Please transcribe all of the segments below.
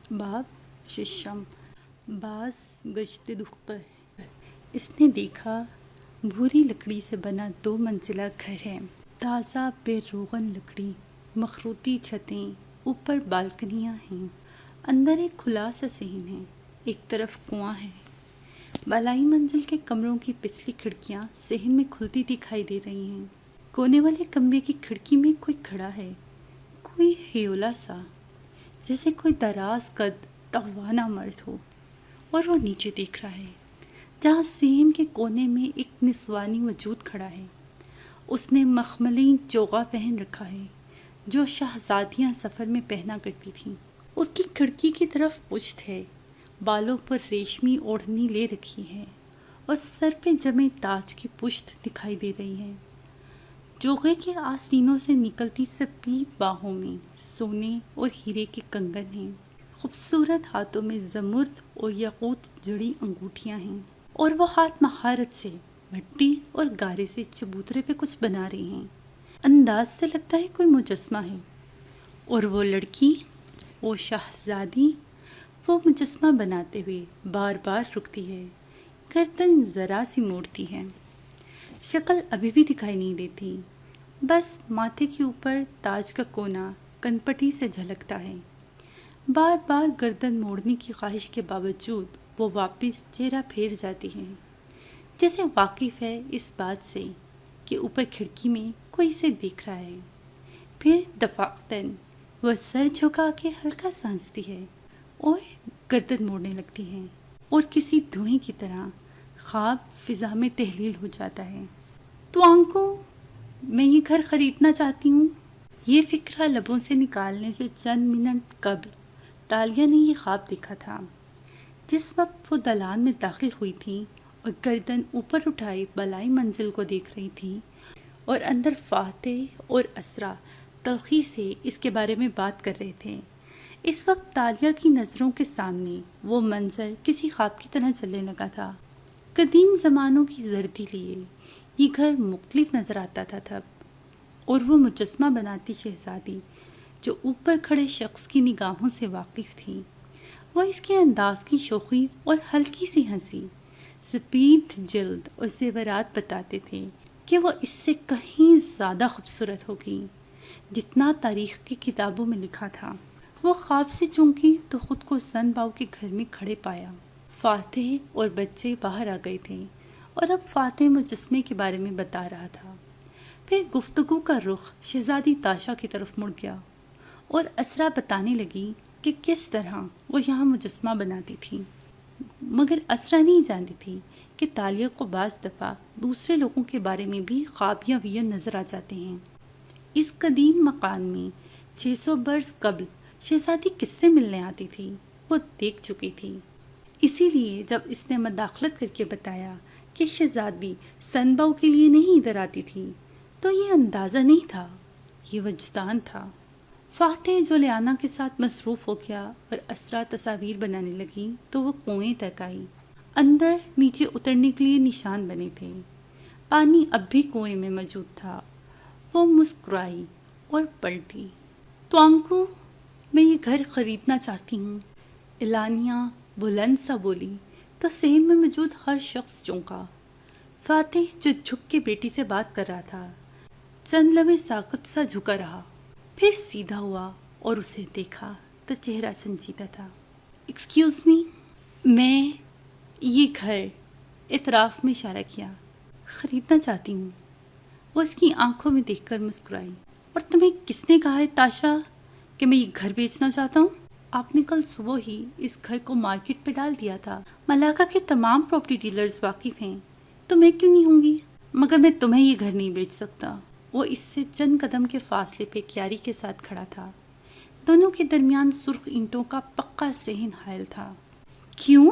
باب ششم باز گشت دختر۔ اس نے دیکھا بھوری لکڑی سے بنا 2 منزلہ گھر ہے، تازہ بے روغن لکڑی، مخروطی چھتیں، اوپر بالکنیاں ہیں، اندر ایک کھلا سا صحن ہے، ایک طرف کنواں ہے۔ بالائی منزل کے کمروں کی پچھلی کھڑکیاں صحن میں کھلتی دکھائی دے رہی ہیں۔ کونے والے کمرے کی کھڑکی میں کوئی کھڑا ہے، کوئی ہیولا سا، جیسے کوئی دراز قد تغوانہ مرد ہو، اور وہ نیچے دیکھ رہا ہے جہاں صحن کے کونے میں ایک نسوانی وجود کھڑا ہے۔ اس نے مخملی چوغا پہن رکھا ہے جو شہزادیاں سفر میں پہنا کرتی تھیں۔ اس کی کھڑکی کی طرف پشت ہے، بالوں پر ریشمی اوڑھنی لے رکھی ہے اور سر پہ جمے تاج کی پشت دکھائی دے رہی ہے۔ چوغے کے آستینوں سے نکلتی سفید باہوں میں سونے اور ہیرے کے کنگن ہیں، خوبصورت ہاتھوں میں زمرد اور یاقوت جڑی انگوٹھیاں ہیں، اور وہ ہاتھ مہارت سے مٹی اور گارے سے چبوترے پہ کچھ بنا رہے ہیں۔ انداز سے لگتا ہے کوئی مجسمہ ہے، اور وہ لڑکی، وہ شہزادی، وہ مجسمہ بناتے ہوئے بار بار رکتی ہے، گردن ذرا سی موڑتی ہے۔ شکل ابھی بھی دکھائی نہیں دیتی، بس ماتھے کے اوپر تاج کا کونا کنپٹی سے جھلکتا ہے۔ بار بار گردن موڑنے کی خواہش کے باوجود وہ واپس چہرہ پھیر جاتی ہے، جیسے واقف ہے اس بات سے کہ اوپر کھڑکی میں کوئی اسے دیکھ رہا ہے۔ پھر دفعتاً وہ سر جھکا کے ہلکا سانستی ہے اور گردن موڑنے لگتی ہے، اور کسی دھوئیں کی طرح خواب فضا میں تحلیل ہو جاتا ہے۔ تو آنکو، میں یہ گھر خریدنا چاہتی ہوں۔ یہ فکرہ لبوں سے نکالنے سے چند منٹ قبل تالیہ نے یہ خواب دیکھا تھا۔ جس وقت وہ دالان میں داخل ہوئی تھی اور گردن اوپر اٹھائے بالائی منزل کو دیکھ رہی تھی، اور اندر فاتح اور اسرا تلخی سے اس کے بارے میں بات کر رہے تھے، اس وقت تالیہ کی نظروں کے سامنے وہ منظر کسی خواب کی طرح چلنے لگا تھا۔ قدیم زمانوں کی زردی لیے یہ گھر مختلف نظر آتا تھا تب، اور وہ مجسمہ بناتی شہزادی جو اوپر کھڑے شخص کی نگاہوں سے واقف تھی، وہ اس کے انداز کی شوخی اور ہلکی سی ہنسی، سپید جلد اور زیورات بتاتے تھے کہ وہ اس سے کہیں زیادہ خوبصورت ہوگی جتنا تاریخ کی کتابوں میں لکھا تھا۔ وہ خواب سے چونکی تو خود کو سن باؤ کے گھر میں کھڑے پایا۔ فاتح اور بچے باہر آ گئے تھے، اور اب فاتح مجسمے کے بارے میں بتا رہا تھا۔ پھر گفتگو کا رخ شہزادی تاشا کی طرف مڑ گیا، اور اسرا بتانے لگی کہ کس طرح وہ یہاں مجسمہ بناتی تھی، مگر اسرا نہیں جانتی تھی کہ تالیہ کو بعض دفعہ دوسرے لوگوں کے بارے میں بھی خواب یا ویژن نظر آ جاتے ہیں۔ اس قدیم مکان میں 600 برس قبل شہزادی کس سے ملنے آتی تھی وہ دیکھ چکی تھی، اسی لیے جب اس نے مداخلت کر کے بتایا کہ شہزادی سن باؤ کے لیے نہیں ادھر آتی تھی، تو یہ اندازہ نہیں تھا، یہ وجدان تھا۔ فاتح جو لیانا کے ساتھ مصروف ہو گیا اور اسرا تصاویر بنانے لگی تو وہ کنویں تک آئی۔ اندر نیچے اترنے کے لیے نشان بنے تھے، پانی اب بھی کنویں میں موجود تھا۔ وہ مسکرائی اور پلٹی۔ تو آنکو، میں یہ گھر خریدنا چاہتی ہوں، اعلانیہ بلند سا بولی تو صحن میں موجود ہر شخص چونکا۔ فاتح جو جھک کے بیٹی سے بات کر رہا تھا چند لمحے ساکت سا جھکا رہا، پھر سیدھا ہوا اور اسے دیکھا تو چہرہ سنجیدہ تھا۔ ایکسکیوز می، میں یہ گھر، اعتراف میں اشارہ کیا، خریدنا چاہتی ہوں۔ وہ اس کی آنکھوں میں دیکھ کر مسکرائی۔ اور تمہیں کس نے کہا ہے تاشا کہ میں یہ گھر بیچنا چاہتا ہوں؟ آپ نے کل صبح ہی اس گھر کو مارکیٹ پہ ڈال دیا تھا، ملاقہ کے تمام پراپرٹی ڈیلرز واقف ہیں، تو میں کیوں نہیں ہوں گی؟ مگر میں تمہیں یہ گھر نہیں بیچ سکتا۔ وہ اس سے چند قدم کے فاصلے پہ کیاری کے ساتھ کھڑا تھا، دونوں کے درمیان سرخ اینٹوں کا پکا صحن حائل تھا۔ کیوں؟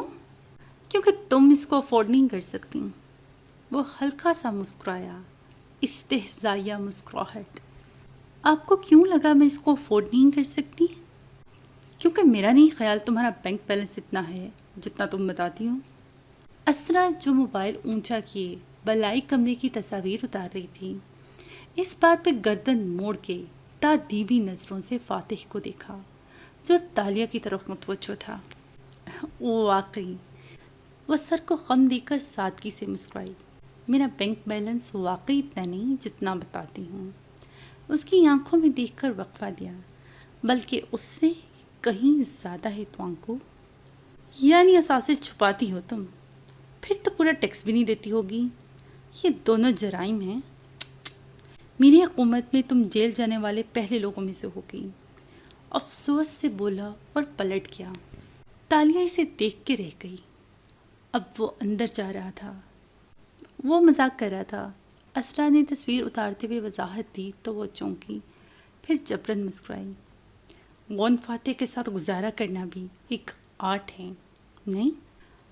کیونکہ تم اس کو افورڈ نہیں کر سکتی۔ وہ ہلکا سا مسکرایا، استہزائیہ مسکراہٹ۔ آپ کو کیوں لگا میں اس کو افورڈ نہیں کر سکتی؟ کیونکہ میرا نہیں خیال تمہارا بینک بیلنس اتنا ہے جتنا تم بتاتی ہو۔ اسرا جو موبائل اونچا کیے بالائی کمرے کی تصاویر اتار رہی تھی، اس بات پہ گردن موڑ کے تادیبی نظروں سے فاتح کو دیکھا جو تالیہ کی طرف متوجہ تھا۔ واقعی وہ سر کو خم دے کر سادگی سے مسکرائی۔ میرا بینک بیلنس واقعی اتنا نہیں جتنا بتاتی ہوں۔ اس کی آنکھوں میں دیکھ کر وقفہ دیا۔ بلکہ اس سے کہیں زیادہ ہے توانکو۔ یعنی اثاثے چھپاتی ہو تم، پھر تو پورا ٹیکس بھی نہیں دیتی ہوگی۔ یہ دونوں جرائم ہیں۔ میری حکومت میں تم جیل جانے والے پہلے لوگوں میں سے ہو گئی، افسوس سے بولا اور پلٹ گیا۔ تالیہ اسے دیکھ کے رہ گئی۔ اب وہ اندر جا رہا تھا۔ وہ مذاق کر رہا تھا۔ اسرا نے تصویر اتارتے ہوئے وضاحت دی تو وہ چونکی، پھر جبراً مسکرائی۔ غون فاتح کے ساتھ گزارا کرنا بھی ایک آرٹ ہے، نہیں؟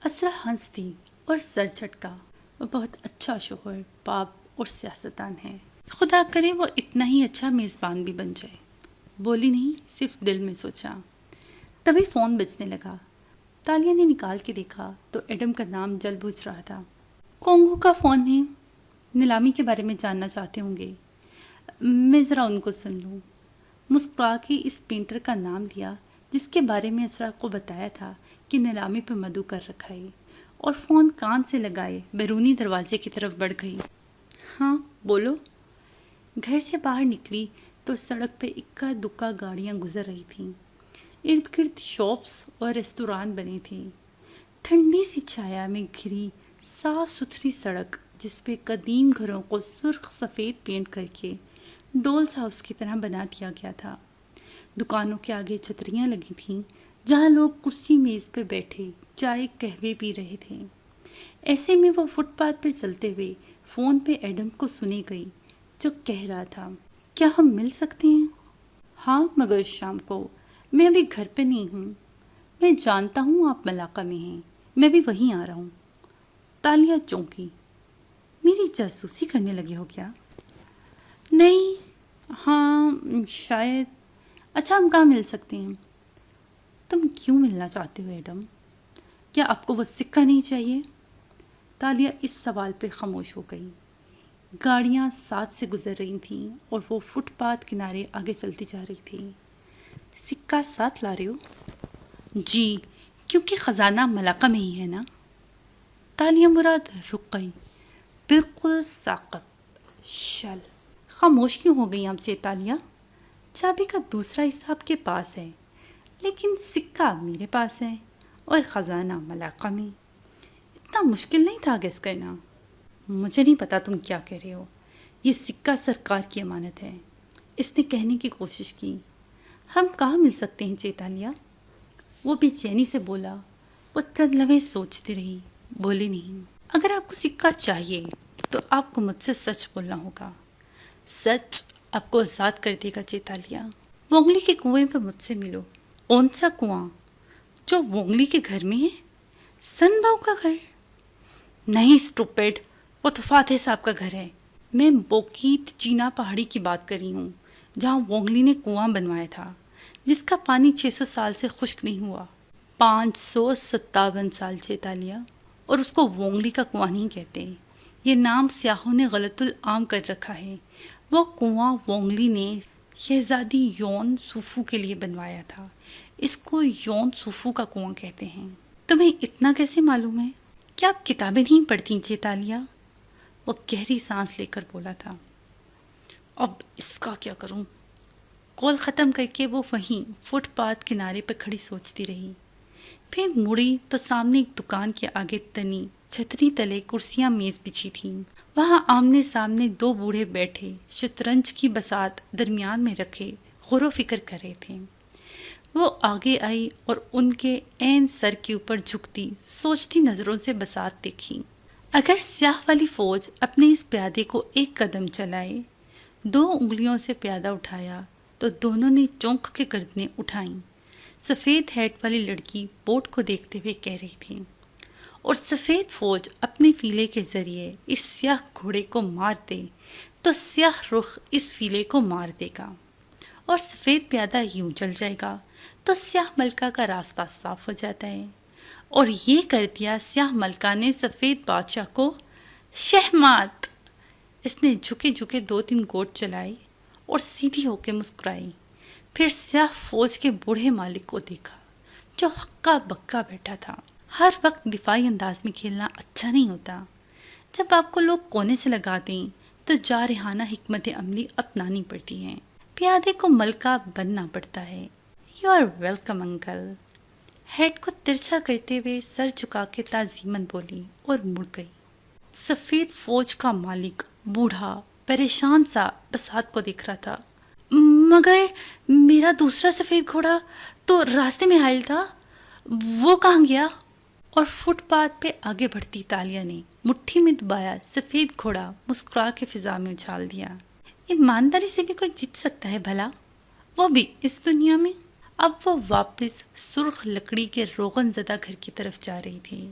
اسرا ہنس دی اور سر جھٹکا۔ وہ بہت اچھا شوہر، باپ اور سیاستدان ہے۔ خدا کرے وہ اتنا ہی اچھا میزبان بھی بن جائے۔ بولی نہیں، صرف دل میں سوچا۔ تبھی فون بجنے لگا۔ تالیہ نے نکال کے دیکھا تو ایڈم کا نام جل بجھ رہا تھا۔ کونگو کا فون ہے، نیلامی کے بارے میں جاننا چاہتے ہوں گے۔ میں ذرا ان کو سن لوں۔ مسکرا کے اس پینٹر کا نام لیا جس کے بارے میں اسرا کو بتایا تھا کہ نیلامی پہ مدعو کر رکھا ہے، اور فون کان سے لگائے بیرونی دروازے کی طرف بڑھ گئی۔ ہاں بولو۔ گھر سے باہر نکلی تو سڑک پہ اکا دکا گاڑیاں گزر رہی تھیں۔ ارد گرد شاپس اور ریستوران بنے تھے۔ ٹھنڈی سی چھایا میں گھری صاف ستھری سڑک جس پہ قدیم گھروں کو سرخ سفید پینٹ کر کے ڈولز ہاؤس کی طرح بنا دیا گیا تھا۔ دکانوں کے آگے چھتریاں لگی تھیں جہاں لوگ کرسی میز پہ بیٹھے چائے قہوے پی رہے تھے۔ ایسے میں وہ فٹ پاتھ پہ چلتے ہوئے فون پہ ایڈم کو سنی گئی جو کہہ رہا تھا، کیا ہم مل سکتے ہیں؟ ہاں مگر شام کو، میں ابھی گھر پہ نہیں ہوں۔ میں جانتا ہوں آپ ملاقہ میں ہیں، میں بھی وہیں آ رہا ہوں۔ تالیہ چونکی۔ میری جاسوسی کرنے لگے ہو کیا؟ نہیں، ہاں شاید۔ اچھا ہم کہاں مل سکتے ہیں؟ تم کیوں ملنا چاہتے ہو ایڈم؟ کیا آپ کو وہ سکہ نہیں چاہیے؟ تالیہ اس سوال پہ خاموش ہو گئی۔ گاڑیاں ساتھ سے گزر رہی تھیں اور وہ فٹ پاتھ کنارے آگے چلتی جا رہی تھی۔ سکہ ساتھ لا رہے ہو؟ جی، کیونکہ خزانہ ملاقہ میں ہی ہے نا۔ تالیہ مراد رک گئی، بالکل ساقط شل۔ خاموش کیوں ہو گئی آپ چیتالیہ؟ چابی کا دوسرا حصہ آپ کے پاس ہے، لیکن سکہ میرے پاس ہے اور خزانہ ملاقہ میں۔ اتنا مشکل نہیں تھا گیس کرنا۔ مجھے نہیں پتا تم کیا کہہ رہے ہو۔ یہ سکہ سرکار کی امانت ہے۔ اس نے کہنے کی کوشش کی۔ ہم کہاں مل سکتے ہیں چیتالیہ؟ وہ بے چینی سے بولا۔ وہ چند لمحے سوچتی رہی، بولی نہیں۔ اگر آپ کو سکہ چاہیے تو آپ کو مجھ سے سچ بولنا ہوگا۔ سچ آپ کو آزاد کر دے گا چیتالیہ۔ وونگلی کے کنویں پہ مجھ سے ملو۔ کون سا کنواں؟ جو وونگلی کے گھر میں ہے؟ سن باؤ کا گھر؟ نہیں اسٹوپڈ، وہ تو فاتح صاحب کا گھر ہے۔ میں بوکیت چینا پہاڑی کی بات کر رہی ہوں جہاں وونگلی نے کنواں بنوایا تھا جس کا پانی 600 سال سے خشک نہیں ہوا۔ 557 سال چیتالیہ، اور اس کو وونگلی کا کنواں نہیں کہتے۔ یہ نام سیاحوں نے غلط العام کر رکھا ہے۔ وہ کنواں وونگلی نے شہزادی یون سوفو کے لیے بنوایا تھا۔ اس کو یون سوفو کا کنواں کہتے ہیں۔ تمہیں اتنا کیسے معلوم ہے؟ کیا آپ کتابیں نہیں پڑھتی چیتالیہ؟ وہ گہری سانس لے کر بولا تھا۔ اب اس کا کیا کروں؟ کال ختم کر کے وہ وہیں فٹ پاتھ کنارے پہ کھڑی سوچتی رہی۔ پھر مڑی تو سامنے ایک دکان کے آگے تنی چھتری تلے کرسیاں میز بچھی تھیں۔ وہاں آمنے سامنے دو بوڑھے بیٹھے شطرنج کی بساط درمیان میں رکھے غور و فکر کر رہے تھے۔ وہ آگے آئی اور ان کے عین سر کے اوپر جھکتی سوچتی نظروں سے بساط دیکھی۔ اگر سیاہ والی فوج اپنے اس پیادے کو ایک قدم چلائے، 2 انگلیوں سے پیادہ اٹھایا تو دونوں نے چونک کے گردنیں اٹھائیں۔ سفید ہیٹ والی لڑکی بوٹ کو دیکھتے ہوئے کہہ رہی تھی، اور سفید فوج اپنے فیلے کے ذریعے اس سیاہ گھوڑے کو مار دے تو سیاہ رخ اس فیلے کو مار دے گا، اور سفید پیادہ یوں چل جائے گا تو سیاہ ملکہ کا راستہ صاف ہو جاتا ہے۔ اور یہ کر دیا سیاہ ملکہ نے سفید بادشاہ کو شہمات۔ اس نے جھکے جھکے 2-3 گوٹ چلائے اور سیدھی ہو کے مسکرائی، پھر سیاہ فوج کے بوڑھے مالک کو دیکھا جو ہکا بکا بیٹھا تھا۔ ہر وقت دفاعی انداز میں کھیلنا اچھا نہیں ہوتا۔ جب آپ کو لوگ کونے سے لگا دیں تو جارحانہ حکمت عملی اپنانی پڑتی ہے، پیادے کو ملکہ بننا پڑتا ہے۔ You are welcome uncle, head کو ترچھا کرتے ہوئے سر جھکا کے تعظیماً بولی اور مڑ گئی۔ سفید فوج کا مالک بوڑھا پریشان سا بساط کو دیکھ رہا تھا۔ مگر میرا دوسرا سفید گھوڑا تو راستے میں حائل تھا، وہ کہاں گیا؟ اور فٹ پاتھ پہ آگے بڑھتی تالیہ نے مٹھی میں دبایا سفید گھوڑا مسکرا کے فضا میں اچھال دیا۔ ایمانداری سے بھی کوئی جیت سکتا ہے بھلا، وہ بھی اس دنیا میں۔ اب وہ واپس سرخ لکڑی کے روغن زدہ گھر کی طرف جا رہی تھی۔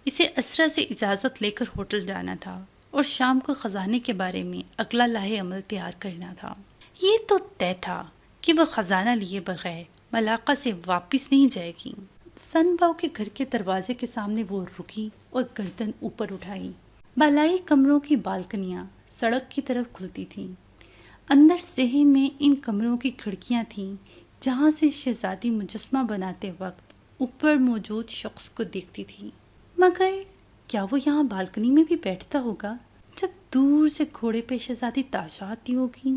اسے اسرا سے اجازت لے کر ہوٹل جانا تھا اور شام کو خزانے کے بارے میں اگلا لاہے عمل تیار کرنا تھا۔ یہ تو طے تھا کہ وہ خزانہ لیے بغیر ملاقہ سے واپس نہیں جائے گی۔ سن باؤ کے گھر کے دروازے کے سامنے وہ رکی اور گردن اوپر اٹھائی۔ بالائی کمروں کی بالکنیاں سڑک کی طرف کھلتی تھیں۔ اندر صحن میں ان کمروں کی کھڑکیاں تھیں جہاں سے شہزادی مجسمہ بناتے وقت اوپر موجود شخص کو دیکھتی تھی۔ مگر کیا وہ یہاں بالکنی میں بھی بیٹھتا ہوگا جب دور سے گھوڑے پہ شہزادی تاشا آتی ہوگی؟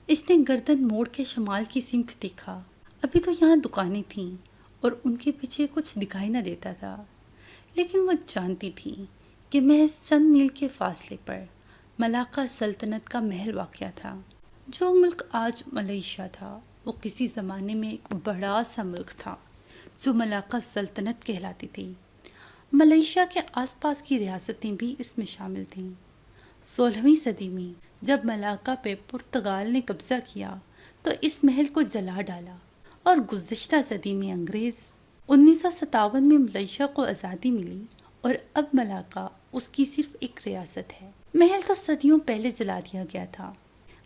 اس نے گردن موڑ کے شمال کی سمت دیکھا۔ ابھی تو یہاں دکانیں تھیں اور ان کے پیچھے کچھ دکھائی نہ دیتا تھا، لیکن وہ جانتی تھی کہ محض چند میل کے فاصلے پر ملاقہ سلطنت کا محل واقع تھا۔ جو ملک آج ملیشیا تھا وہ کسی زمانے میں ایک بڑا سا ملک تھا جو ملاقہ سلطنت کہلاتی تھی۔ ملیشیا کے آس پاس کی ریاستیں بھی اس میں شامل تھیں۔ 16ویں صدی میں جب ملاقہ پہ پرتگال نے قبضہ کیا تو اس محل کو جلا ڈالا اور گزشتہ صدی میں انگریز 1957 میں ملیشیا کو آزادی ملی اور اب ملاقہ اس کی صرف ایک ریاست ہے۔ محل تو صدیوں پہلے جلا دیا گیا تھا،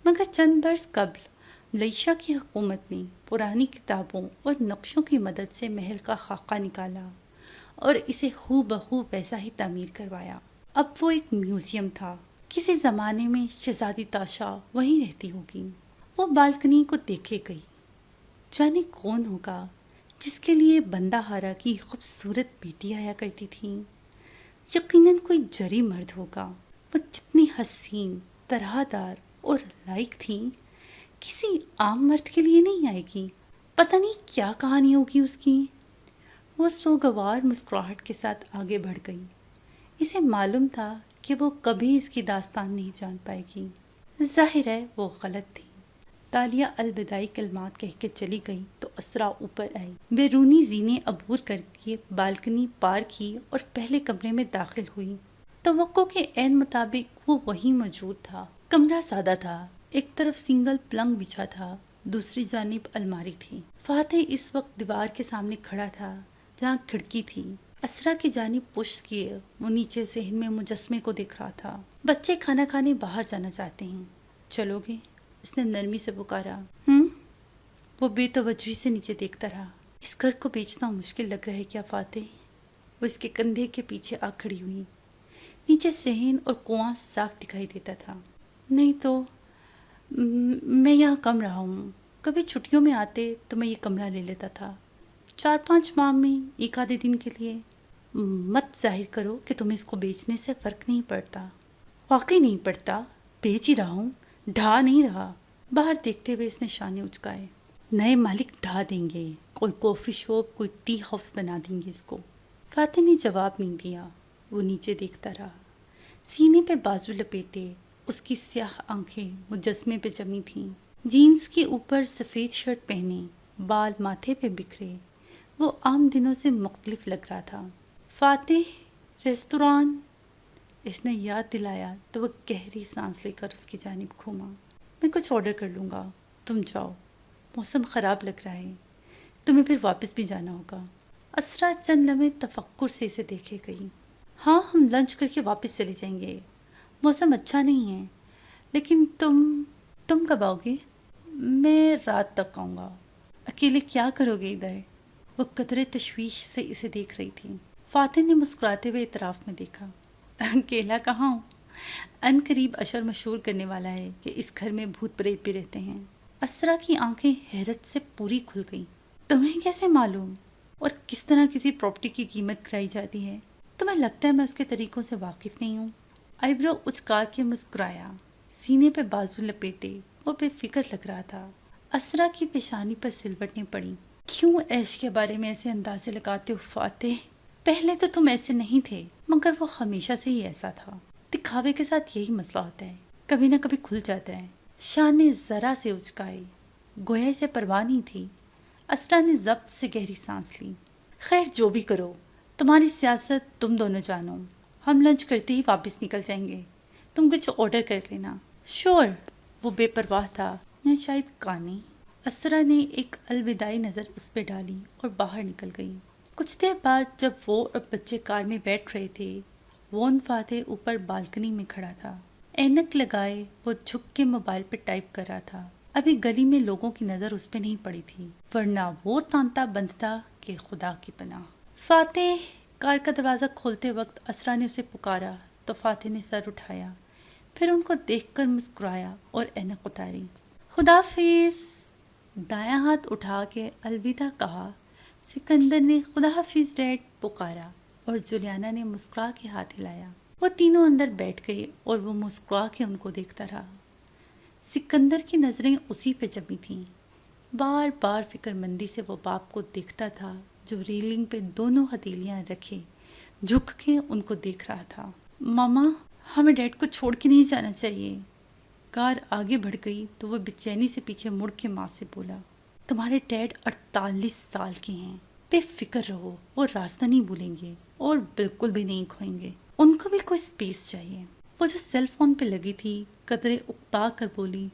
مگر چند برس قبل ملیشیا کی حکومت نے پرانی کتابوں اور نقشوں کی مدد سے محل کا خاکہ نکالا اور اسے ہو بہو ویسا ہی تعمیر کروایا۔ اب وہ ایک میوزیم تھا۔ کسی زمانے میں شہزادی تاشا وہیں رہتی ہوگی۔ وہ بالکنی کو دیکھے گئی۔ جانے کون ہوگا جس کے لیے بندہ ہارا کی خوبصورت بیٹی آیا کرتی تھی۔ یقیناً کوئی جری مرد ہوگا۔ وہ جتنی حسین، طرح دار اور لائق تھی کسی عام مرد کے لیے نہیں آئے گی۔ پتہ نہیں کیا کہانی ہوگی اس کی۔ وہ سوگوار مسکراہٹ کے ساتھ آگے بڑھ گئی۔ اسے معلوم تھا کہ وہ کبھی اس کی داستان نہیں جان پائے گی۔ ظاہر ہے وہ غلط تھی۔ تالیہ الوداعی کلمات کہہ کے چلی گئی تو اسرا اوپر آئی، بیرونی زینے عبور کر کے بالکنی پار کی اور پہلے کمرے میں داخل ہوئی۔ توقع کے عین مطابق وہ وہیں موجود تھا۔ کمرہ سادہ تھا۔ ایک طرف سنگل پلنگ بچھا تھا، دوسری جانب الماری تھی۔ فاتح اس وقت دیوار کے سامنے کھڑا تھا جہاں کھڑکی تھی۔ اسرا کی جانب پشت کیے وہ نیچے صحن میں مجسمے کو دیکھ رہا تھا۔ بچے کھانا کھانے باہر جانا چاہتے ہیں، چلو گے؟ اس نے نرمی سے پکارا۔ وہ بے توجہی سے نیچے دیکھتا رہا۔ اس گھر کو بیچنا مشکل لگ رہا ہے کیا فاتح؟ وہ اس کے کندھے کے پیچھے آ کھڑی ہوئی۔ نیچے صحن اور کنواں صاف دکھائی دیتا تھا۔ نہیں تو میں یہاں کم رہا ہوں، کبھی چھٹیوں میں آتے تو میں یہ کمرہ لے لیتا تھا، 4-5 ماہ میں ایک آدھے دن کے لیے۔ مت ظاہر کرو کہ تمہیں اس کو بیچنے سے فرق نہیں پڑتا۔ واقعی نہیں پڑتا، بیچ ہی رہا ہوں، ڈھا نہیں رہا۔ باہر دیکھتے ہوئے اس نے شانے اچکائے۔ نئے مالک ڈھا دیں گے، کوئی کافی شاپ، کوئی ٹی ہاؤس بنا دیں گے اس کو۔ فاتح نے جواب نہیں دیا۔ وہ نیچے دیکھتا رہا۔ سینے پہ بازو لپیٹے اس کی سیاہ آنکھیں مجسمے پہ جمی تھیں۔ جینز کے اوپر سفید شرٹ پہنے، بال ماتھے پہ بکھرے، وہ عام دنوں سے مختلف لگ رہا تھا۔ فاتح ریستوران، اس نے یاد دلایا تو وہ گہری سانس لے کر اس کی جانب گھوما۔ میں کچھ آرڈر کر لوں گا، تم جاؤ، موسم خراب لگ رہا ہے، تمہیں پھر واپس بھی جانا ہوگا۔ اسرا چند لمحے تفکر سے اسے دیکھے گئی۔ ہاں، ہم لنچ کر کے واپس چلے جائیں گے، موسم اچھا نہیں ہے، لیکن تم کب آؤ گے؟ میں رات تک آؤں گا۔ اکیلے کیا کرو گے ادھر؟ وہ قدرے تشویش سے اسے دیکھ رہی تھی۔ فاتح نے مسکراتے ہوئے اعتراف میں دیکھا۔ اکیلا کہاں ہوں، ان قریب اشر مشہور کرنے والا ہے کہ اس گھر میں بھوت پریت بھی رہتے ہیں۔ اسرا کی آنکھیں حیرت سے پوری کھل گئیں۔ تمہیں کیسے معلوم؟ اور کس طرح کسی پراپرٹی کی قیمت کرائی جاتی ہے؟ تمہیں لگتا ہے میں اس کے طریقوں سے واقف نہیں ہوں؟ آئی برو اچکا کے مسکرایا، سینے پہ بازو لپیٹے، وہ بے فکر لگ رہا تھا۔ اسرا کی پیشانی پر سلوٹیں پڑیں۔ کیوں عیش کے بارے میں ایسے اندازے لگاتے ہو فاتح؟ پہلے تو تم ایسے نہیں تھے، مگر وہ ہمیشہ سے ہی ایسا تھا۔ دکھاوے کے ساتھ یہی مسئلہ ہوتا ہے، کبھی نہ کبھی کھل جاتا ہے۔ شان نے ذرا سے اچکائے، گویا اسے پرواہ نہیں تھی۔ اسرا نے ضبط سے گہری سانس لی۔ خیر جو بھی کرو، تمہاری سیاست تم دونوں جانو، ہم لنچ کرتے ہی واپس نکل جائیں گے، تم کچھ آرڈر کر لینا۔ شور، وہ بے پرواہ تھا یا شاید کانی۔ اسرا نے ایک الوداعی نظر اس پہ ڈالی اور باہر نکل گئی۔ کچھ دیر بعد جب وہ اور بچے کار میں بیٹھ رہے تھے، وون فاتح اوپر بالکنی میں کھڑا تھا۔ اینک لگائے وہ جھک کے موبائل پہ ٹائپ کر رہا تھا۔ ابھی گلی میں لوگوں کی نظر اس پہ نہیں پڑی تھی، ورنہ وہ تانتا بند تھا کہ خدا کی پناہ۔ فاتح! کار کا دروازہ کھولتے وقت اسرا نے اسے پکارا تو فاتح نے سر اٹھایا، پھر ان کو دیکھ کر مسکرایا اور اینک اتاری۔ خدا حافظ! دایاں ہاتھ اٹھا کے الوداع کہا۔ سکندر نے خدا حافظ ڈیڈ پکارا اور جولیانا نے مسکرا کے ہاتھ ہلایا۔ وہ تینوں اندر بیٹھ گئے اور وہ مسکرا کے ان کو دیکھتا رہا۔ سکندر کی نظریں اسی پہ جمی تھیں۔ بار بار فکر مندی سے وہ باپ کو دیکھتا تھا جو ریلنگ پہ دونوں ہتھیلیاں رکھے جھک کے ان کو دیکھ رہا تھا۔ ماما، ہمیں ڈیڈ کو چھوڑ کے نہیں جانا چاہیے۔ کار آگے بڑھ گئی تو وہ بے چینی سے پیچھے مڑ کے ماں سے بولا، تمہارے ڈیڈ 48 سال کے ہیں، بے فکر رہو، وہ راستہ نہیں بھولیں گے اور بالکل بھی نہیں کھوئیں گے، ان کو بھی کوئی سپیس چاہیے۔ وہ جو سیل فون پہ لگی تھی قدرے اکتا کر بولی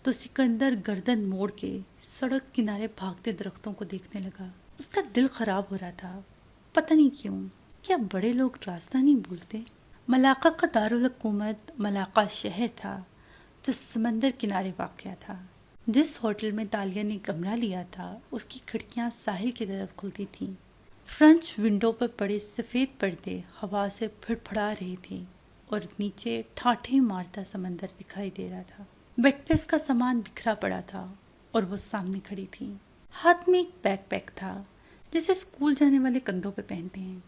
تو سکندر گردن موڑ کے سڑک کنارے بھاگتے درختوں کو دیکھنے لگا۔ اس کا دل خراب ہو رہا تھا، پتہ نہیں کیوں۔ کیا بڑے لوگ راستہ نہیں بھولتے؟ ملاقہ کا دارالحکومت ملاقہ شہر تھا جو سمندر کنارے واقع تھا۔ جس ہوٹل میں تالیہ نے کمرہ لیا تھا اس کی کھڑکیاں ساحل کی طرف کھلتی تھیں۔ فرنچ ونڈو پر پڑے سفید پردے ہوا سے پھڑ پھڑا رہے تھے اور نیچے ٹھاٹھے مارتا سمندر دکھائی دے رہا تھا۔ بیڈ پہ اس کا سامان بکھرا پڑا تھا اور وہ سامنے کھڑی تھی۔ ہاتھ میں ایک بیک پیک تھا جسے اسکول جانے والے کندھوں پہ پہنتے ہیں۔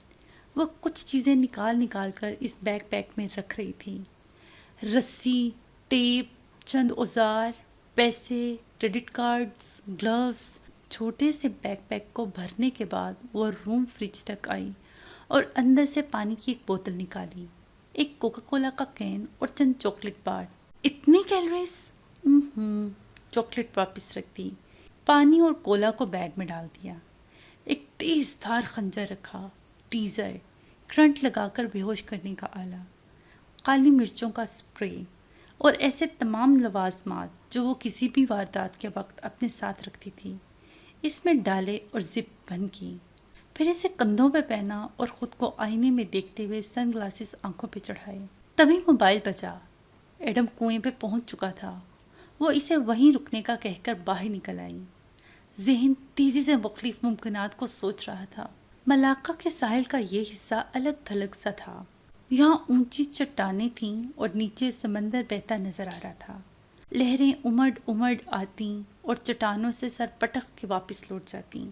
وہ کچھ چیزیں نکال کر اس بیک پیک میں رکھ رہی تھی۔ رسی، ٹیپ، چند اوزار، پیسے، کریڈٹ کارڈز، گلوز۔ چھوٹے سے بیک پیک کو بھرنے کے بعد وہ روم فریج تک آئی اور اندر سے پانی کی ایک بوتل نکالی، ایک کوکا کولا کا کین اور چند چاکلیٹ بار۔ اتنی کیلوریز؟ چاکلیٹ واپس رکھ دی، پانی اور کولا کو بیگ میں ڈال دیا۔ ایک تیز دھار خنجر رکھا، ٹیزر، کرنٹ لگا کر بے ہوش کرنے کا آلہ، کالی مرچوں کا سپرے اور ایسے تمام لوازمات جو وہ کسی بھی واردات کے وقت اپنے ساتھ رکھتی تھی، اس میں ڈالے اور زپ بند کی۔ پھر اسے کندھوں پہ پہنا اور خود کو آئینے میں دیکھتے ہوئے سن گلاسز آنکھوں پہ چڑھائے۔ تبھی موبائل بجا۔ ایڈم کنویں پہ پہنچ چکا تھا۔ وہ اسے وہیں رکنے کا کہہ کر باہر نکل آئی۔ ذہن تیزی سے مختلف ممکنات کو سوچ رہا تھا۔ ملاقہ کے ساحل کا یہ حصہ الگ تھلگ سا تھا۔ یہاں اونچی چٹانیں تھیں اور نیچے سمندر بہتا نظر آ رہا تھا۔ لہریں امڑ امڑ آتیں اور چٹانوں سے سر پٹک کے واپس لوٹ جاتیں۔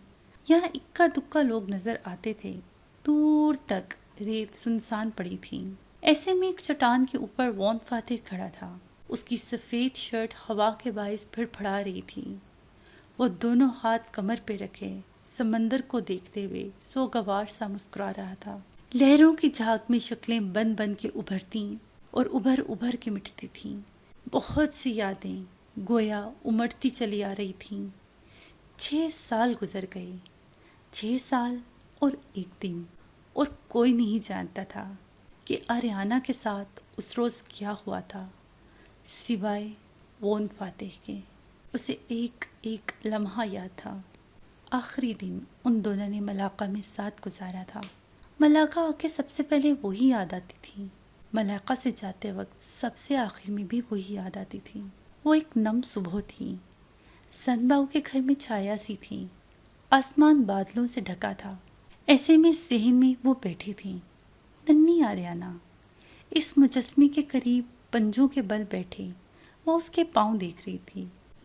یہاں اکا دکا لوگ نظر آتے تھے، دور تک ریت سنسان پڑی تھی۔ ایسے میں ایک چٹان کے اوپر وون فاتح کھڑا تھا۔ اس کی سفید شرٹ ہوا کے باعث پھڑ پھڑا رہی تھی۔ وہ دونوں ہاتھ کمر پہ رکھے سمندر کو دیکھتے ہوئے سوگوار سا مسکرا رہا تھا۔ لہروں کی جھاگ میں شکلیں بن بن کے ابھرتیں اور ابھر ابھر کے مٹتی تھیں۔ بہت سی یادیں گویا امڑتی چلی آ رہی تھیں۔ 6 سال گزر گئے، 6 سال اور 1 دن، اور کوئی نہیں جانتا تھا کہ آریانہ کے ساتھ اس روز کیا ہوا تھا، سوائے وون فاتح کے۔ اسے ایک ایک لمحہ یاد تھا۔ آخری دن ان دونوں نے ملاقہ میں ساتھ گزارا تھا۔ ملاقہ آ کے سب سے پہلے وہی یاد آتی تھی۔ ملاقہ سے جاتے وقت سب سے آخر میں بھی وہی یاد آتی تھی۔ وہ ایک نم صبح تھی۔ سن باؤ کے گھر میں چھایا سی تھی۔ آسمان بادلوں سے ڈھکا تھا۔ ایسے میں ذہن میں وہ بیٹھی تھی، ننھی آریانہ۔ اس مجسمے کے قریب پنجوں کے بل بیٹھے وہ اس کے پاؤں دیکھ رہی تھی۔